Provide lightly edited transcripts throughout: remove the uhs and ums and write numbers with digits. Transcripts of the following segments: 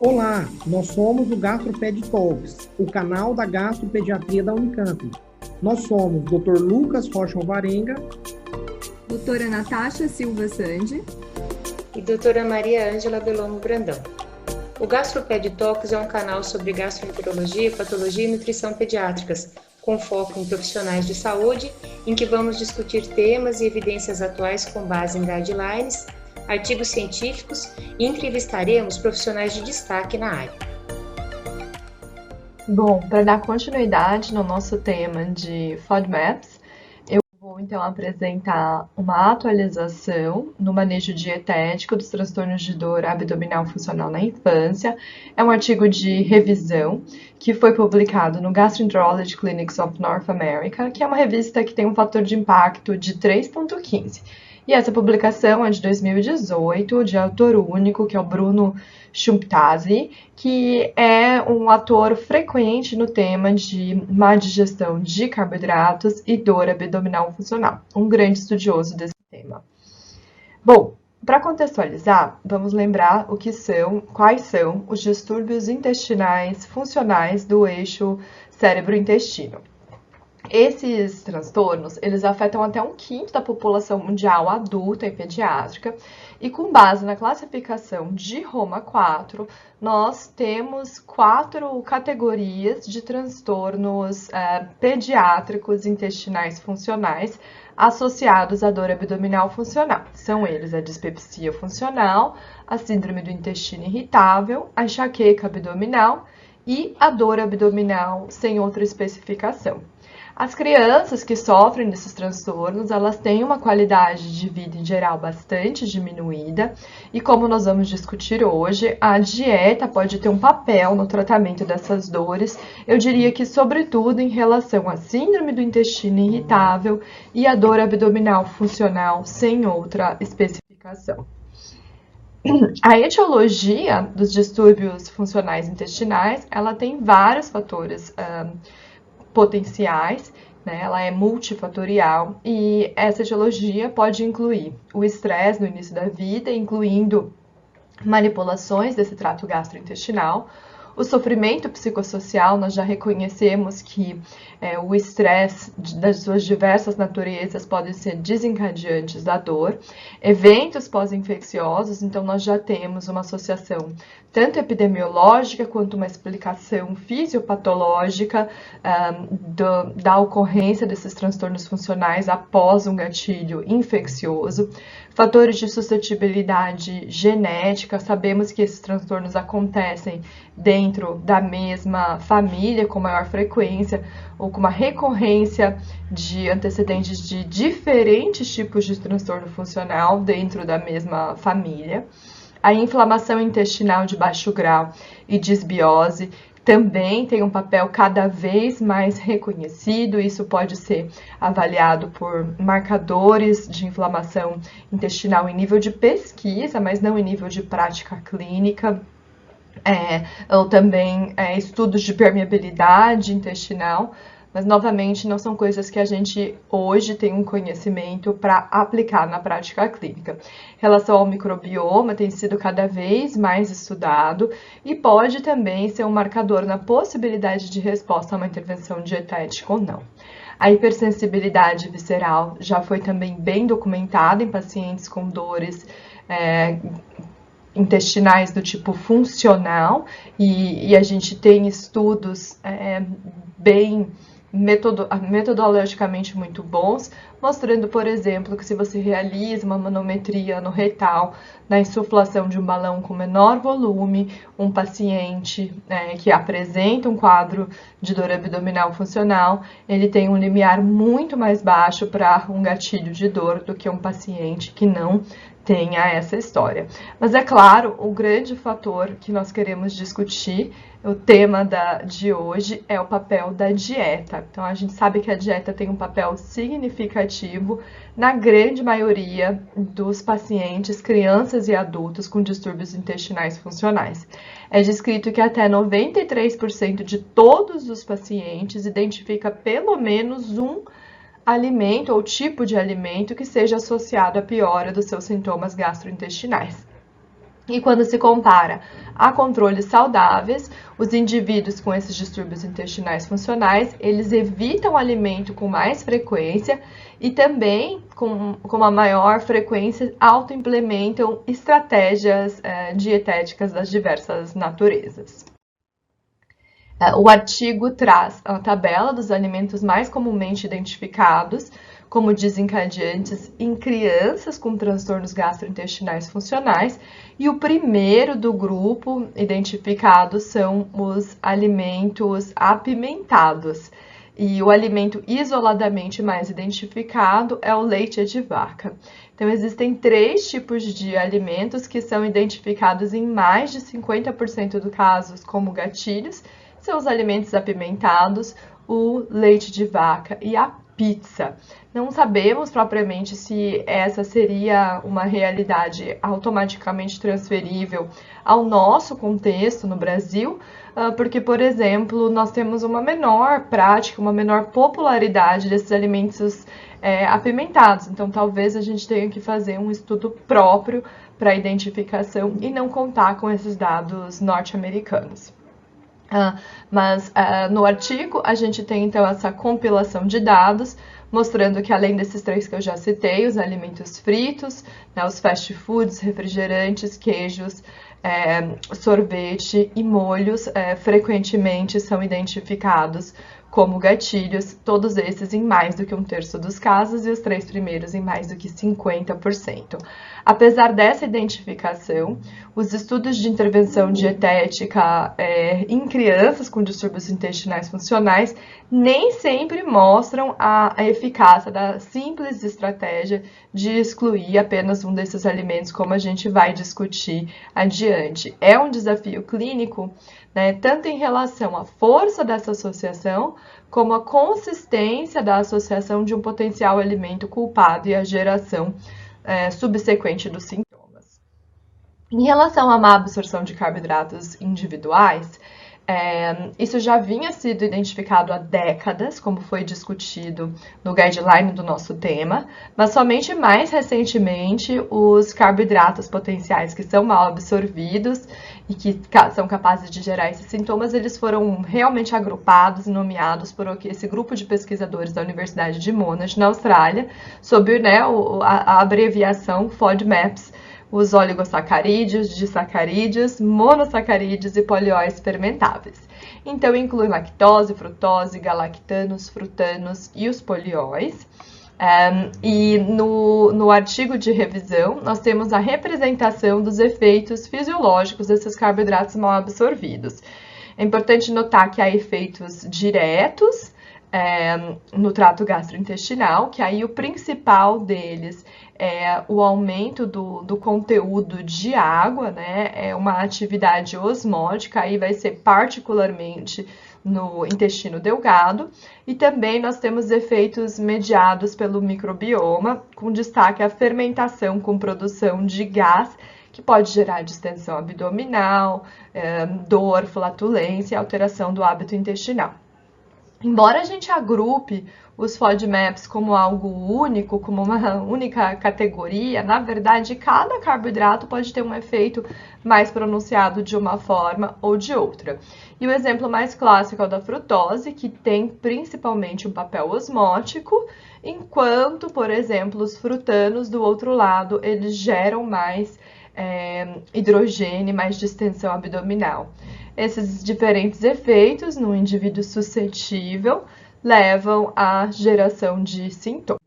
Olá, nós somos o GastroPed Talks, o canal da gastropediatria da Unicamp. Nós somos Dr. Lucas Rocha Alvarenga, doutora Natasha Silva Sandi e doutora Maria Ângela Belomo Brandão. O GastroPed Talks é um canal sobre gastroenterologia, patologia e nutrição pediátricas, com foco em profissionais de saúde, em que vamos discutir temas e evidências atuais com base em guidelines, artigos científicos e entrevistaremos profissionais de destaque na área. Bom, para dar continuidade no nosso tema de FODMAPs, eu vou então apresentar uma atualização no manejo dietético dos transtornos de dor abdominal funcional na infância. É um artigo de revisão que foi publicado no Gastroenterology Clinics of North America, que é uma revista que tem um fator de impacto de 3,15. E essa publicação é de 2018, de autor único, que é o Bruno Schumptasi, que é um ator frequente no tema de má digestão de carboidratos e dor abdominal funcional, um grande estudioso desse tema. Bom, para contextualizar, vamos lembrar quais são os distúrbios intestinais funcionais do eixo cérebro-intestino. Esses transtornos, eles afetam até 1/5 da população mundial adulta e pediátrica, e com base na classificação de Roma 4, nós temos 4 categorias de transtornos pediátricos intestinais funcionais associados à dor abdominal funcional. São eles a dispepsia funcional, a síndrome do intestino irritável, a enxaqueca abdominal e a dor abdominal sem outra especificação. As crianças que sofrem desses transtornos, elas têm uma qualidade de vida em geral bastante diminuída e, como nós vamos discutir hoje, a dieta pode ter um papel no tratamento dessas dores, eu diria que sobretudo em relação à síndrome do intestino irritável e à dor abdominal funcional sem outra especificação. A etiologia dos distúrbios funcionais intestinais, ela tem vários fatores potenciais, né? Ela é multifatorial e essa etiologia pode incluir o estresse no início da vida, incluindo manipulações desse trato gastrointestinal. O sofrimento psicossocial, nós já reconhecemos que o estresse das suas diversas naturezas podem ser desencadeantes da dor. Eventos pós-infecciosos, então nós já temos uma associação tanto epidemiológica quanto uma explicação fisiopatológica da ocorrência desses transtornos funcionais após um gatilho infeccioso. Fatores de suscetibilidade genética, sabemos que esses transtornos acontecem dentro da mesma família com maior frequência ou com uma recorrência de antecedentes de diferentes tipos de transtorno funcional dentro da mesma família. A inflamação intestinal de baixo grau e disbiose também tem um papel cada vez mais reconhecido. Isso pode ser avaliado por marcadores de inflamação intestinal em nível de pesquisa, mas não em nível de prática clínica. Ou também estudos de permeabilidade intestinal, mas novamente não são coisas que a gente hoje tem um conhecimento para aplicar na prática clínica. Em relação ao microbioma, tem sido cada vez mais estudado e pode também ser um marcador na possibilidade de resposta a uma intervenção dietética ou não. A hipersensibilidade visceral já foi também bem documentada em pacientes com dores intestinais do tipo funcional e a gente tem estudos bem metodologicamente muito bons, mostrando, por exemplo, que se você realiza uma manometria no retal, na insuflação de um balão com menor volume, um paciente que apresenta um quadro de dor abdominal funcional, ele tem um limiar muito mais baixo para um gatilho de dor do que um paciente que não tenha essa história. Mas é claro, o grande fator que nós queremos discutir, o tema de hoje, é o papel da dieta. Então, a gente sabe que a dieta tem um papel significativo na grande maioria dos pacientes, crianças e adultos com distúrbios intestinais funcionais. É descrito que até 93% de todos os pacientes identifica pelo menos um alimento ou tipo de alimento que seja associado à piora dos seus sintomas gastrointestinais. E quando se compara a controles saudáveis, os indivíduos com esses distúrbios intestinais funcionais, eles evitam alimento com mais frequência e também, com uma maior frequência, auto-implementam estratégias dietéticas das diversas naturezas. O artigo traz a tabela dos alimentos mais comumente identificados como desencadeantes em crianças com transtornos gastrointestinais funcionais, e o primeiro do grupo identificado são os alimentos apimentados. E o alimento isoladamente mais identificado é o leite de vaca. Então, existem 3 tipos de alimentos que são identificados em mais de 50% dos casos como gatilhos. São os alimentos apimentados, o leite de vaca e a pizza. Não sabemos propriamente se essa seria uma realidade automaticamente transferível ao nosso contexto no Brasil, porque, por exemplo, nós temos uma menor prática, uma menor popularidade desses alimentos apimentados. Então, talvez a gente tenha que fazer um estudo próprio para a identificação e não contar com esses dados norte-americanos. Mas no artigo a gente tem então essa compilação de dados mostrando que além desses 3 que eu já citei, os alimentos fritos, né, os fast foods, refrigerantes, queijos, sorvete e molhos frequentemente são identificados como gatilhos, todos esses em mais do que 1/3 dos casos e os 3 primeiros em mais do que 50%. Apesar dessa identificação, os estudos de intervenção dietética em crianças com distúrbios intestinais funcionais nem sempre mostram a eficácia da simples estratégia de excluir apenas um desses alimentos, como a gente vai discutir adiante. É um desafio clínico, né, tanto em relação à força dessa associação, como a consistência da associação de um potencial alimento culpado e a geração subsequente dos sintomas. Em relação à má absorção de carboidratos individuais, isso já vinha sido identificado há décadas, como foi discutido no guideline do nosso tema, mas somente mais recentemente os carboidratos potenciais que são mal absorvidos e que são capazes de gerar esses sintomas, eles foram realmente agrupados e nomeados por esse grupo de pesquisadores da Universidade de Monash, na Austrália, sob a abreviação FODMAPs, os oligosacarídeos, disacarídeos, monossacarídeos e polióis fermentáveis. Então, inclui lactose, frutose, galactanos, frutanos e os polióis. E no artigo de revisão, nós temos a representação dos efeitos fisiológicos desses carboidratos mal absorvidos. É importante notar que há efeitos diretos no trato gastrointestinal, que aí o principal deles é o aumento do conteúdo de água, né? É uma atividade osmótica, aí vai ser particularmente no intestino delgado, e também nós temos efeitos mediados pelo microbioma, com destaque à fermentação com produção de gás, que pode gerar distensão abdominal, dor, flatulência e alteração do hábito intestinal. Embora a gente agrupe os FODMAPs como algo único, como uma única categoria, na verdade, cada carboidrato pode ter um efeito mais pronunciado de uma forma ou de outra. E o exemplo mais clássico é o da frutose, que tem principalmente um papel osmótico, enquanto, por exemplo, os frutanos, do outro lado, eles geram mais hidrogênio, mais distensão abdominal. Esses diferentes efeitos no indivíduo suscetível levam à geração de sintomas.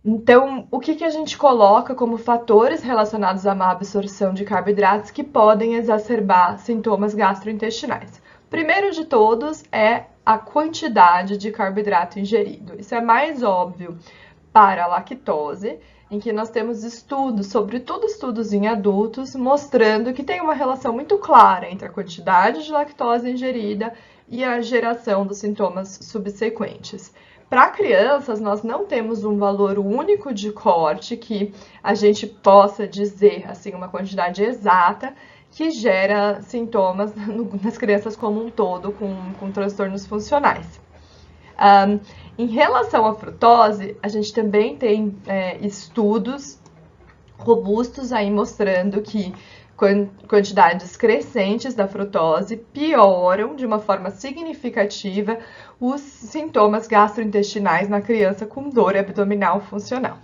Então, o que a gente coloca como fatores relacionados à má absorção de carboidratos que podem exacerbar sintomas gastrointestinais? Primeiro de todos é a quantidade de carboidrato ingerido. Isso é mais óbvio para a lactose, em que nós temos estudos, sobretudo estudos em adultos, mostrando que tem uma relação muito clara entre a quantidade de lactose ingerida e a geração dos sintomas subsequentes. Para crianças, nós não temos um valor único de corte que a gente possa dizer, assim, uma quantidade exata que gera sintomas nas crianças como um todo com transtornos funcionais. Em relação à frutose, a gente também tem estudos robustos, aí mostrando que quantidades crescentes da frutose pioram de uma forma significativa os sintomas gastrointestinais na criança com dor abdominal funcional.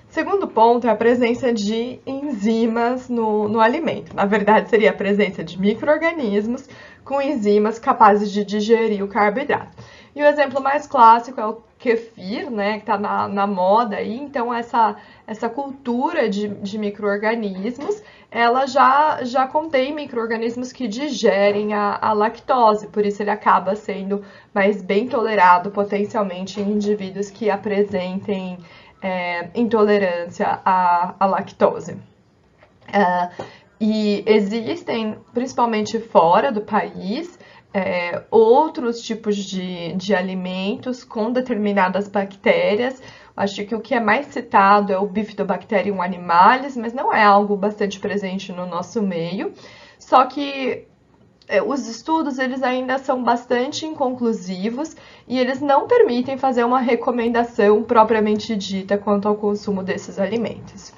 Segundo ponto é a presença de enzimas no alimento. Na verdade, seria a presença de micro-organismos com enzimas capazes de digerir o carboidrato. E o exemplo mais clássico é o kefir, né, que está na moda aí. Então, essa cultura de micro-organismos, ela já contém micro-organismos que digerem a lactose, por isso ele acaba sendo mais bem tolerado potencialmente em indivíduos que apresentem intolerância à lactose. E existem, principalmente fora do país, outros tipos de alimentos com determinadas bactérias. Acho que o que é mais citado é o Bifidobacterium animalis, mas não é algo bastante presente no nosso meio. Só que os estudos eles ainda são bastante inconclusivos e eles não permitem fazer uma recomendação propriamente dita quanto ao consumo desses alimentos.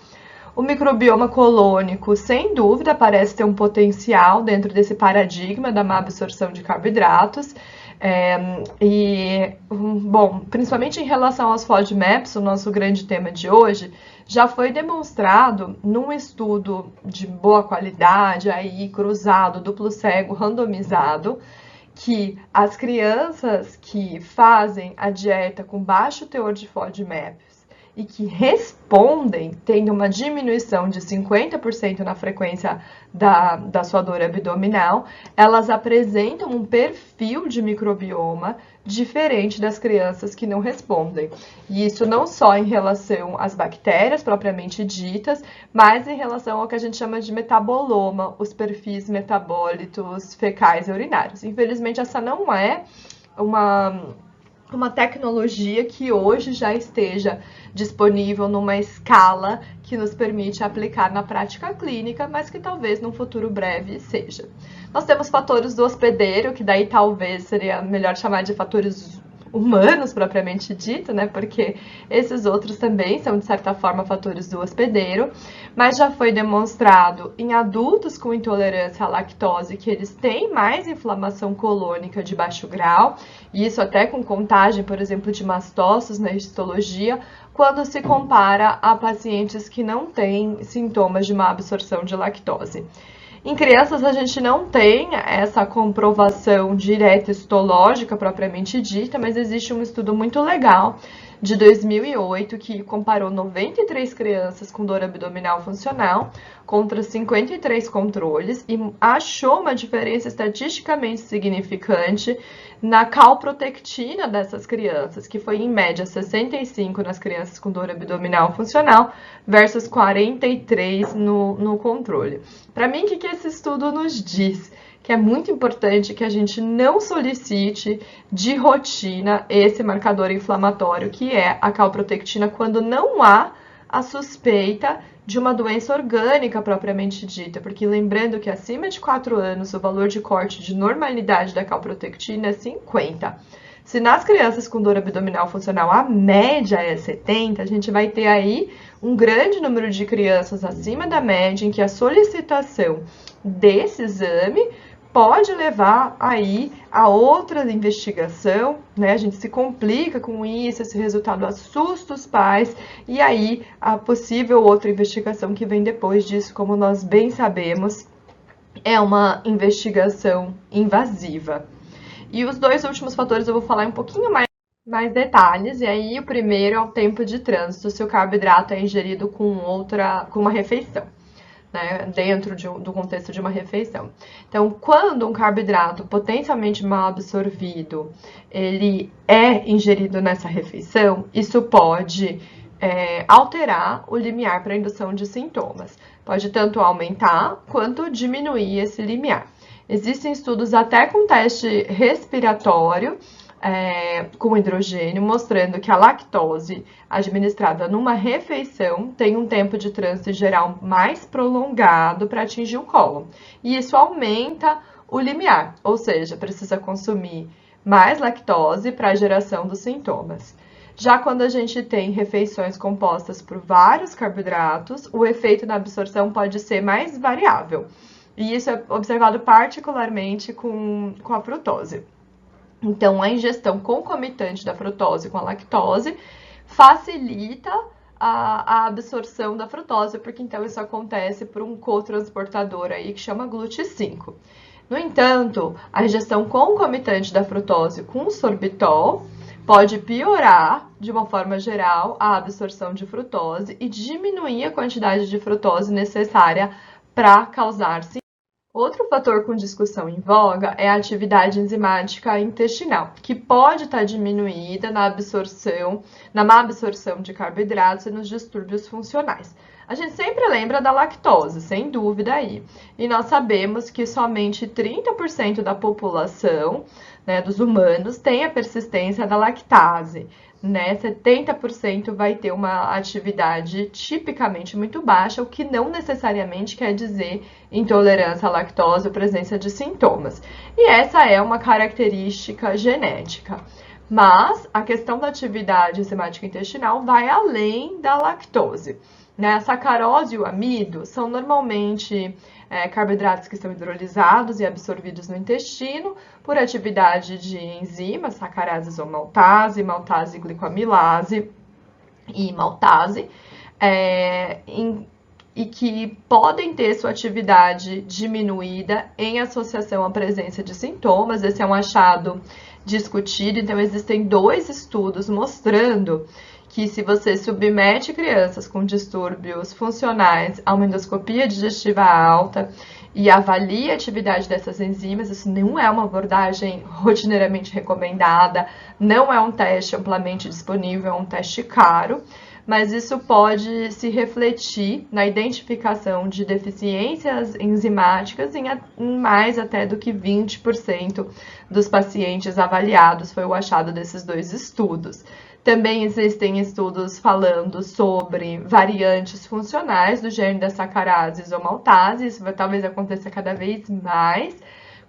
O microbioma colônico, sem dúvida, parece ter um potencial dentro desse paradigma da má absorção de carboidratos. Bom, principalmente em relação aos FODMAPs, o nosso grande tema de hoje, já foi demonstrado num estudo de boa qualidade, aí cruzado, duplo cego, randomizado, que as crianças que fazem a dieta com baixo teor de FODMAPs e que respondem, tendo uma diminuição de 50% na frequência da sua dor abdominal, elas apresentam um perfil de microbioma diferente das crianças que não respondem. E isso não só em relação às bactérias propriamente ditas, mas em relação ao que a gente chama de metaboloma, os perfis metabólitos fecais e urinários. Infelizmente, essa não é uma tecnologia que hoje já esteja disponível numa escala que nos permite aplicar na prática clínica, mas que talvez num futuro breve seja. Nós temos fatores do hospedeiro, que daí talvez seria melhor chamar de fatores humanos propriamente dito, né? Porque esses outros também são, de certa forma, fatores do hospedeiro, mas já foi demonstrado em adultos com intolerância à lactose que eles têm mais inflamação colônica de baixo grau, e isso até com contagem, por exemplo, de mastócitos na histologia, quando se compara a pacientes que não têm sintomas de má absorção de lactose. Em crianças, a gente não tem essa comprovação direta histológica propriamente dita, mas existe um estudo muito legal de 2008 que comparou 93 crianças com dor abdominal funcional contra 53 controles e achou uma diferença estatisticamente significante na calprotectina dessas crianças, que foi em média 65 nas crianças com dor abdominal funcional versus 43 no controle. Para mim, o que esse estudo nos diz? Que é muito importante que a gente não solicite de rotina esse marcador inflamatório, que é a calprotectina, quando não há a suspeita de uma doença orgânica propriamente dita, porque lembrando que acima de 4 anos o valor de corte de normalidade da calprotectina é 50. Se nas crianças com dor abdominal funcional a média é 70, a gente vai ter aí um grande número de crianças acima da média em que a solicitação desse exame pode levar aí a outra investigação, né? A gente se complica com isso, esse resultado assusta os pais, e aí a possível outra investigação que vem depois disso, como nós bem sabemos, é uma investigação invasiva. E os dois últimos fatores eu vou falar um pouquinho mais detalhes, e aí o primeiro é o tempo de trânsito, se o carboidrato é ingerido com uma refeição. Né, dentro do contexto de uma refeição. Então, quando um carboidrato potencialmente mal absorvido, ele é ingerido nessa refeição, isso pode alterar o limiar para indução de sintomas. Pode tanto aumentar quanto diminuir esse limiar. Existem estudos até com teste respiratório, com hidrogênio, mostrando que a lactose administrada numa refeição tem um tempo de trânsito geral mais prolongado para atingir o cólon. E isso aumenta o limiar, ou seja, precisa consumir mais lactose para a geração dos sintomas. Já quando a gente tem refeições compostas por vários carboidratos, o efeito na absorção pode ser mais variável. E isso é observado particularmente com a frutose. Então, a ingestão concomitante da frutose com a lactose facilita a absorção da frutose, porque então isso acontece por um cotransportador aí que chama GLUT5. No entanto, a ingestão concomitante da frutose com sorbitol pode piorar, de uma forma geral, a absorção de frutose e diminuir a quantidade de frutose necessária para causar sintomas. Outro fator com discussão em voga é a atividade enzimática intestinal, que pode estar diminuída na má absorção de carboidratos e nos distúrbios funcionais. A gente sempre lembra da lactose, sem dúvida aí. E nós sabemos que somente 30% da população, né, dos humanos, tem a persistência da lactase. 70% vai ter uma atividade tipicamente muito baixa, o que não necessariamente quer dizer intolerância à lactose ou presença de sintomas. E essa é uma característica genética. Mas a questão da atividade enzimática intestinal vai além da lactose. A sacarose e o amido são normalmente carboidratos que são hidrolisados e absorvidos no intestino por atividade de enzimas, sacarases ou maltase, maltase glicoamilase e maltase, e que podem ter sua atividade diminuída em associação à presença de sintomas. Esse é um achado discutido, então existem 2 estudos mostrando que se você submete crianças com distúrbios funcionais a uma endoscopia digestiva alta e avalia a atividade dessas enzimas, isso não é uma abordagem rotineiramente recomendada, não é um teste amplamente disponível, é um teste caro, mas isso pode se refletir na identificação de deficiências enzimáticas em mais até do que 20% dos pacientes avaliados, foi o achado desses 2 estudos. Também existem estudos falando sobre variantes funcionais do gene das sacarases ou maltase. Isso vai talvez aconteça cada vez mais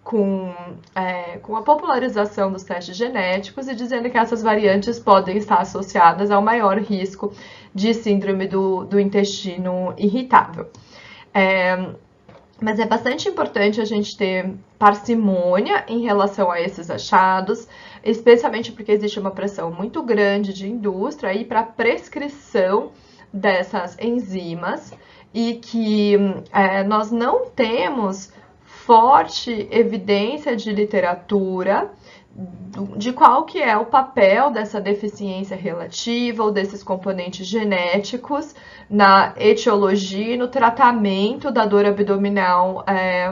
com a popularização dos testes genéticos e dizendo que essas variantes podem estar associadas ao maior risco de síndrome do intestino irritável. Mas é bastante importante a gente ter parcimônia em relação a esses achados, especialmente porque existe uma pressão muito grande de indústria aí para prescrição dessas enzimas e que nós não temos forte evidência de literatura de qual que é o papel dessa deficiência relativa ou desses componentes genéticos na etiologia e no tratamento da dor abdominal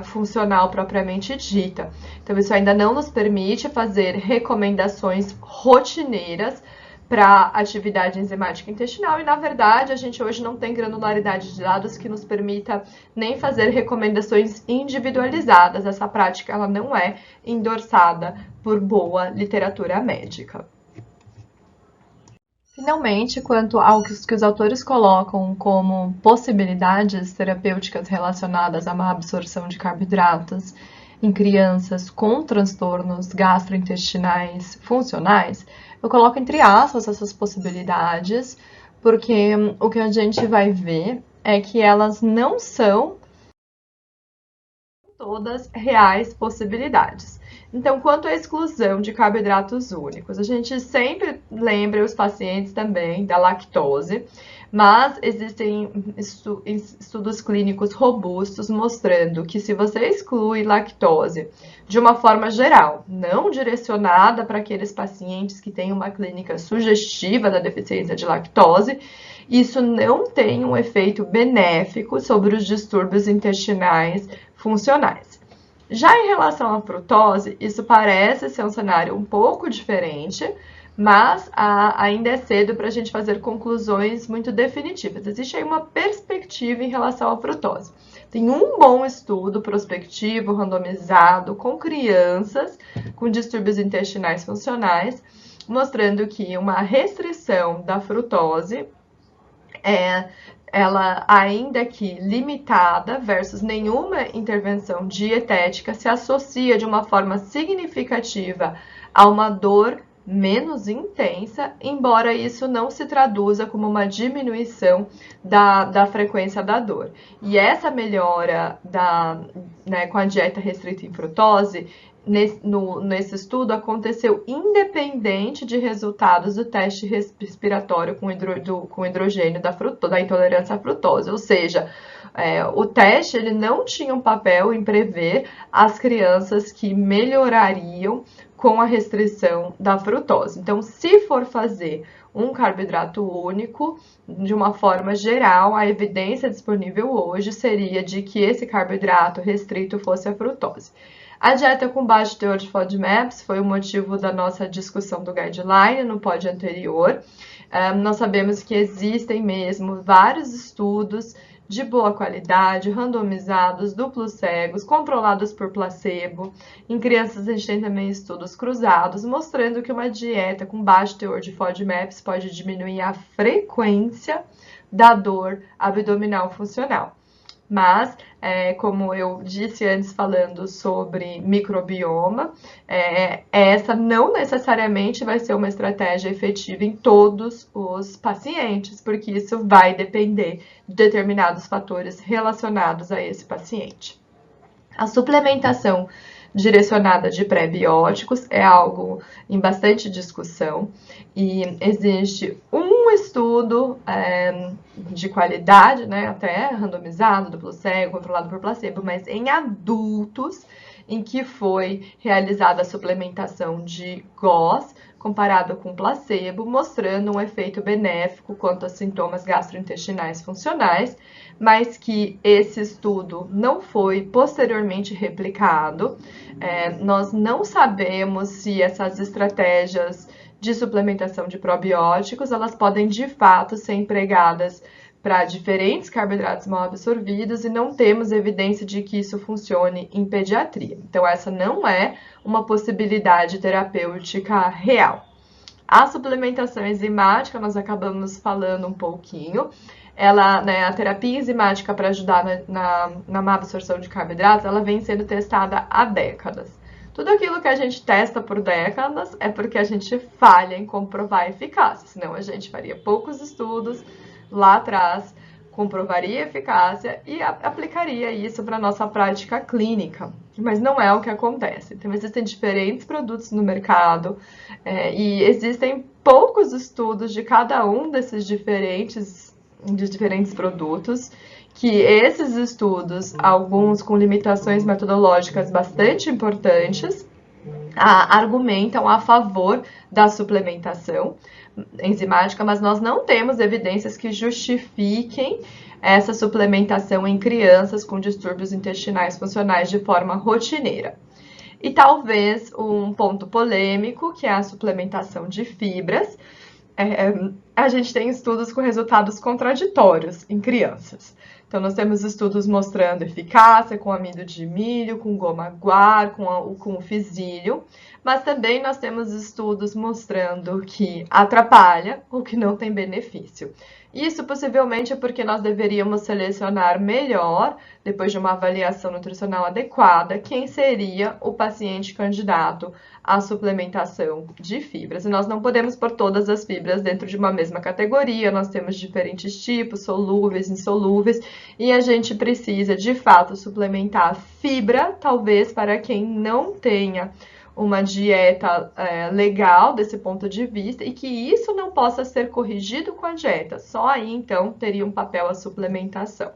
funcional propriamente dita. Então, isso ainda não nos permite fazer recomendações rotineiras para atividade enzimática intestinal e, na verdade, a gente hoje não tem granularidade de dados que nos permita nem fazer recomendações individualizadas. Essa prática ela não é endossada por boa literatura médica. Finalmente, quanto ao que os autores colocam como possibilidades terapêuticas relacionadas à má absorção de carboidratos em crianças com transtornos gastrointestinais funcionais, eu coloco entre aspas essas possibilidades, porque o que a gente vai ver é que elas não são todas reais possibilidades. Então, quanto à exclusão de carboidratos únicos, a gente sempre lembra os pacientes também da lactose, mas existem estudos clínicos robustos mostrando que se você exclui lactose de uma forma geral, não direcionada para aqueles pacientes que têm uma clínica sugestiva da deficiência de lactose, isso não tem um efeito benéfico sobre os distúrbios intestinais funcionais. Já em relação à frutose, isso parece ser um cenário um pouco diferente, mas ainda é cedo para a gente fazer conclusões muito definitivas. Existe aí uma perspectiva em relação à frutose. Tem um bom estudo prospectivo, randomizado, com crianças com distúrbios intestinais funcionais, mostrando que uma restrição da frutose ela, ainda que limitada versus nenhuma intervenção dietética, se associa de uma forma significativa a uma dor menos intensa, embora isso não se traduza como uma diminuição da frequência da dor. E essa melhora com a dieta restrita em frutose, nesse estudo, aconteceu independente de resultados do teste respiratório com hidrogênio da intolerância à frutose, ou seja, o teste ele não tinha um papel em prever as crianças que melhorariam com a restrição da frutose. Então, se for fazer um carboidrato único, de uma forma geral, a evidência disponível hoje seria de que esse carboidrato restrito fosse a frutose. A dieta com baixo teor de FODMAPs foi o motivo da nossa discussão do guideline no pod anterior. Nós sabemos que existem mesmo vários estudos de boa qualidade, randomizados, duplos cegos, controlados por placebo. Em crianças, a gente tem também estudos cruzados, mostrando que uma dieta com baixo teor de FODMAPs pode diminuir a frequência da dor abdominal funcional. Mas, como eu disse antes falando sobre microbioma, essa não necessariamente vai ser uma estratégia efetiva em todos os pacientes, porque isso vai depender de determinados fatores relacionados a esse paciente. A suplementação direcionada de pré-bióticos é algo em bastante discussão e existe um estudo de qualidade, até randomizado, duplo cego, controlado por placebo, mas em adultos, em que foi realizada a suplementação de GOS comparado com placebo, mostrando um efeito benéfico quanto a sintomas gastrointestinais funcionais, mas que esse estudo não foi posteriormente replicado. Nós não sabemos se essas estratégias de suplementação de probióticos, elas podem de fato ser empregadas para diferentes carboidratos mal absorvidos e não temos evidência de que isso funcione em pediatria. Então, essa não é uma possibilidade terapêutica real. A suplementação enzimática, nós acabamos falando um pouquinho. A terapia enzimática para ajudar na má absorção de carboidratos, ela vem sendo testada há décadas. Tudo aquilo que a gente testa por décadas é porque a gente falha em comprovar a eficácia, senão a gente faria poucos estudos lá atrás, comprovaria a eficácia e aplicaria isso para a nossa prática clínica. Mas não é o que acontece. Então, existem diferentes produtos no mercado e existem poucos estudos de cada um desses diferentes produtos, que esses estudos, alguns com limitações metodológicas bastante importantes, argumentam a favor da suplementação enzimática, mas nós não temos evidências que justifiquem essa suplementação em crianças com distúrbios intestinais funcionais de forma rotineira. E talvez um ponto polêmico, que é a suplementação de fibras. A gente tem estudos com resultados contraditórios em crianças. Então, nós temos estudos mostrando eficácia com amido de milho, com goma guar, com o fisílio, mas também nós temos estudos mostrando que atrapalha ou que não tem benefício. Isso possivelmente é porque nós deveríamos selecionar melhor, depois de uma avaliação nutricional adequada, quem seria o paciente candidato à suplementação de fibras. E nós não podemos pôr todas as fibras dentro de uma mesma categoria, nós temos diferentes tipos, solúveis, insolúveis, e a gente precisa, de fato, suplementar fibra, talvez para quem não tenha uma dieta legal desse ponto de vista e que isso não possa ser corrigido com a dieta. Só aí, então, teria um papel a suplementação.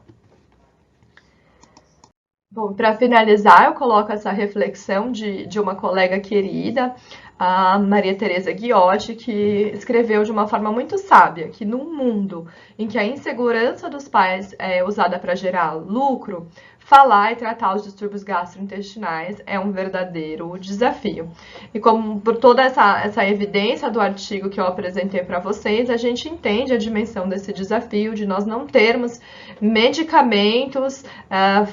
Bom, para finalizar, eu coloco essa reflexão de uma colega querida, a Maria Tereza Ghiotti, que escreveu de uma forma muito sábia que num mundo em que a insegurança dos pais é usada para gerar lucro, falar e tratar os distúrbios gastrointestinais é um verdadeiro desafio. E como por toda essa evidência do artigo que eu apresentei para vocês, a gente entende a dimensão desse desafio de nós não termos medicamentos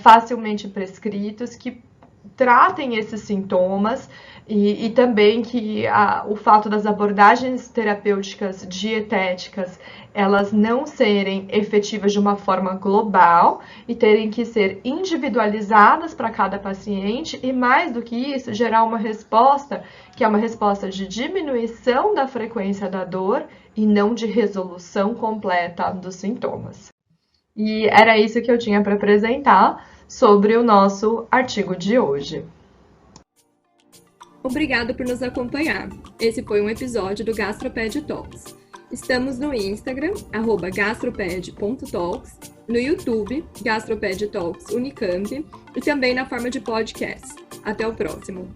facilmente prescritos que tratem esses sintomas e também que o fato das abordagens terapêuticas dietéticas elas não serem efetivas de uma forma global e terem que ser individualizadas para cada paciente e, mais do que isso, gerar uma resposta que é uma resposta de diminuição da frequência da dor e não de resolução completa dos sintomas. E era isso que eu tinha para apresentar sobre o nosso artigo de hoje. Obrigado por nos acompanhar. Esse foi um episódio do GastroPed Talks. Estamos no Instagram, @gastroped.talks, no YouTube, GastroPed Talks Unicamp, e também na forma de podcast. Até o próximo!